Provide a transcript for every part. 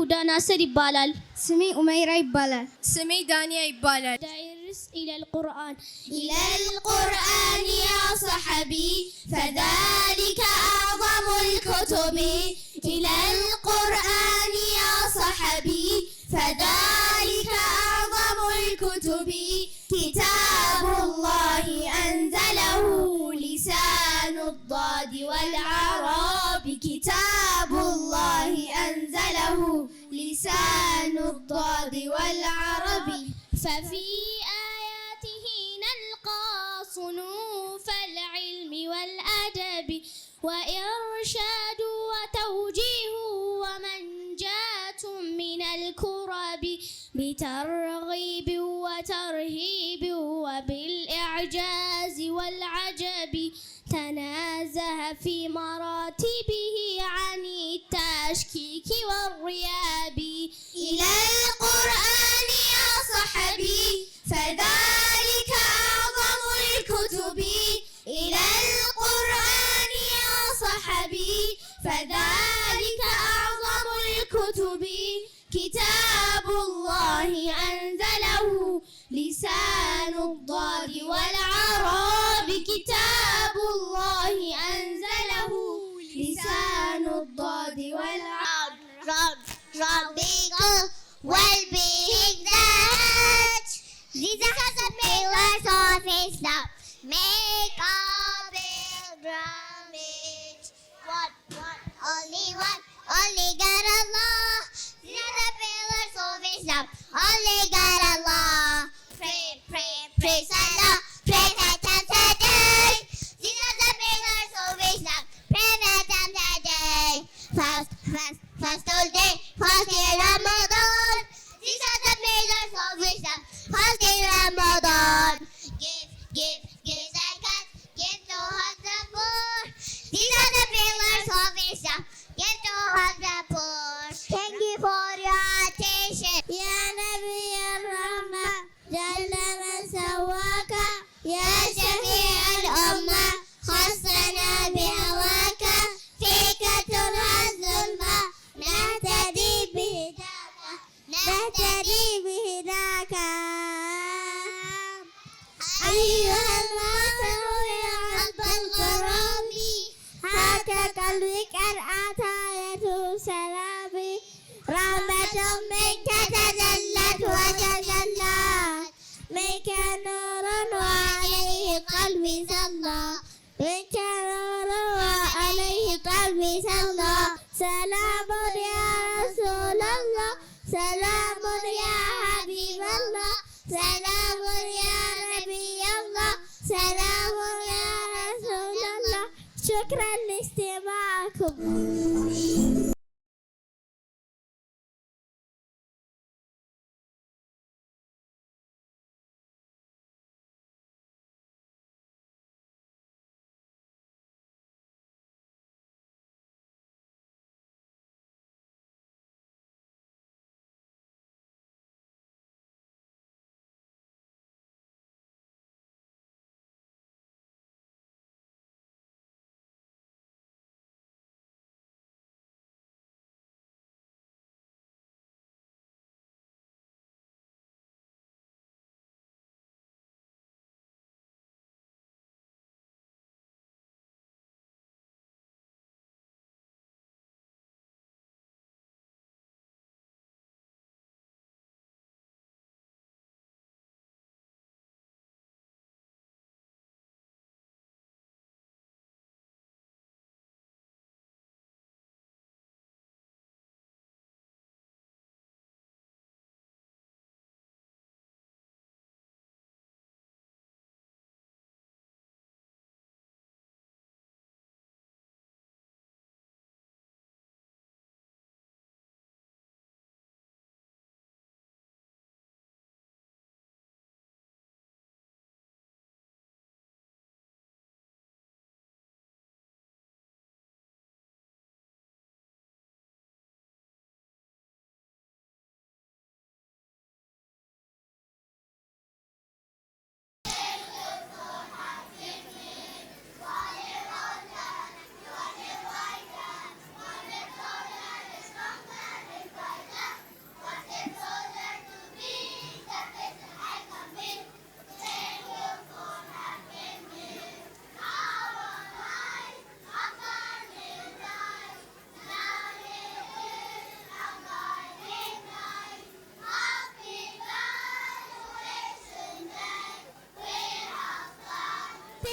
ሁዳ ናስር ይባላል። ስሜ ኡመይራ ይባላል። ስሜ ዳንያ ይባላል። دايرس إلى القرآن. إلى القرآن يا صحبي فذلك أعظم الكتب. إلى القرآن يا صحبي فذلك أعظم الكتب. كتاب الله أنزله لسان الضاد والعرب. كتاب الله أنزله لسان الضاد والعرب. ففي آياته نلقى صنوف العلم والأدب وإرشاد وتوجيه ومنجاة من الكرب بترغيب وترهيب وبالإعجاز والعجب. تنازه في مراتبه عن التشكيك والرياب. إلى القرآن يا صحبي فذلك أعظم الكتب. إلى القرآن يا صحبي فذلك أعظم الكتب. كتاب الله أنزله لسان الضاد والعرب. كتاب الله أنزله لسان الضاد والعرب. Rabbika will be that. Jesus is the pillars of Islam. Make a pilgrimage. What? Only one. Only God Allah. These are the pillars of Islam. Only God Allah. Praise Allah. Praise Adam today. These are the pillars of Islam. Praise Adam today. Fast all day. Fast in Ramadan. These are the pillars of Islam. Fast in Ramadan. Give zakat. Give to the poor. These are the pillars of Islam. Give to the poor. Thank you for your attention. Ya Nabi Ar-Rahmah. Jalla man sawaka. Ya Shafi' al-Ummah. خصنا بهواك. فيك ترى الظلمة. نهتدي بهداك. أيها الناصر يا رب الغرام. هاك قلبك العطايا سلامي. رحمة منك تجلت وتجلت. منك نور وعليه قلبي صلى. منك نور وعليه قلبي صلى. سلام يا رسول الله. سلام يا حبيب الله. سلام يا نبي الله. سلام يا رسول الله. شكرا لاستماعكم.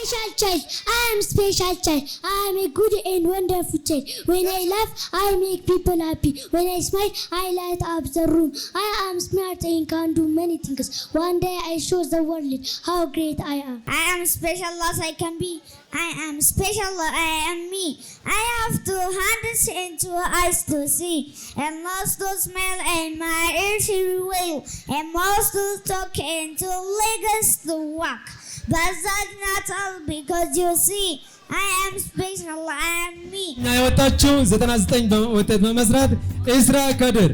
special child. I am special child. I am a good and wonderful child. When I laugh, I make people happy. When I smile, I light up the room. I am smart and can do many things. One day I show the world how great I am. I am special as I can be. I am special, I am me. I have 2 hands and 2 eyes to see, and nose to smell and my ears to hear, and mouth to talk and 2 legs to walk. But that's not all, because you see, I am special, I am me. ኛ የወጣችው 99 ውጤት በመስራት ኢስራ ከድር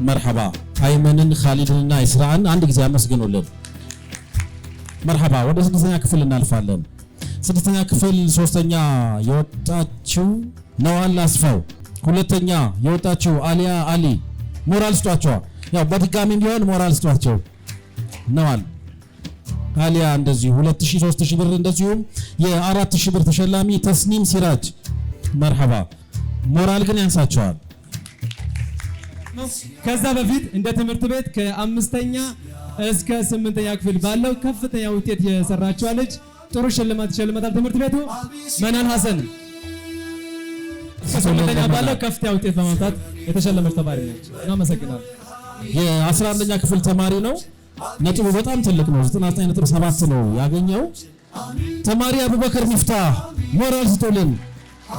መርሐባ አይመንን ኻሊድንና ኢስራን አንድ ጊዜ አመስግኑልን። መርሐባ ወደ 6ኛ ክፍል እናልፋለን። 6ኛ ክፍል 3ኛ የወጣችው ነዋል አስፋው፣ 2ኛ የወጣችው አሊያ አሊ። ሞራል ስጧቸው። ያው በድጋሚም ቢሆን ሞራል ስጧቸው። ነዋል አሊያ እንደዚሁ 2000 3000 ብር እንደዚሁም የ4000 ብር ተሸላሚ ተስኒም ሲራጅ። መርሐባ ሞራል ግን ያንሳቸዋል። ከዛ በፊት እንደ ትምህርት ቤት ከ5ኛ እስከ 8ኛ ክፍል ባለው ከፍተኛ ውጤት የሰራችው ልጅ ጥሩ ሽልማት ይሸልማታል ትምህርት ቤቱ። መናን ሐሰን ከ8ኛ ባለው ከፍተኛ ውጤት በማምጣት የተሸለመች ተማሪ ነች። እናመሰግናለን። የ11ኛ ክፍል ተማሪ ነው። ነጥቡ በጣም ትልቅ ነው። 99.7 ነው ያገኘው። ተማሪ አቡበከር ሚፍታህ ሞራል ስጡልን።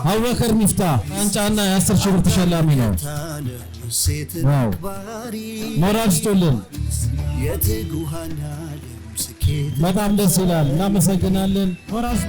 አቡበከር ሚፍታህ ዋንጫና የ10,000 ብር ተሸላሚ ነው። ዋው ሞራል ስጡልን። በጣም ደስ ይላል። እናመሰግናለን። ሞራል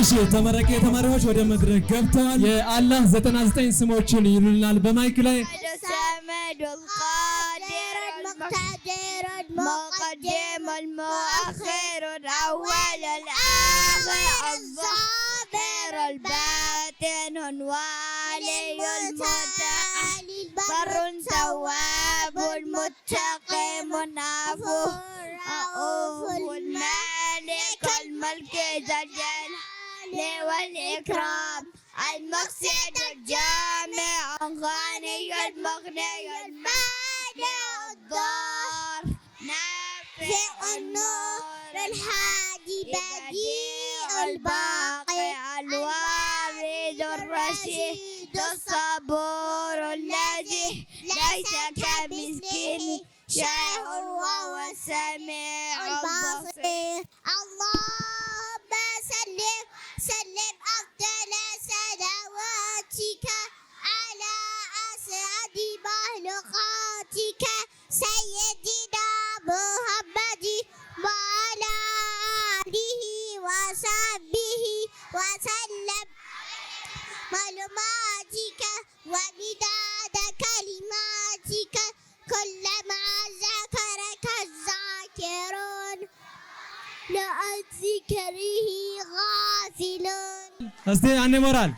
እሺ ተመረቂ ተማሪዎች ወደ መድረክ ገብተዋል። የአላህ 99 ስሞችን ይሉናል በማይክ ላይ الصمد القادر المقتدر المقدم المؤخر الأول الآخر الظاهر الباطن الوالي المتعالي بر تواب المتقي عفو رؤوف المالك الملك ذا الجلال والإكرام المقصد الجامع الغني المغني المانع الضار نافع النور الهادي بديع الباقي الوارد الرشيد الصبور الذي ليس كمثله شيء وهو السميع البصير. اللهم سلم أفضل صلواتك على أسعد مخلوقاتك سيدنا محمد وعلى آله وصحبه وسلم معلوماتك ومداد كلماتك كلما ذكرك الذاكرون لعن ذكره غافلون. እስቲ አንዴ ሞራል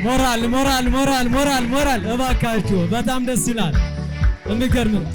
ሞራል እባካችሁ በጣም ደስ ይላል። የሚገርም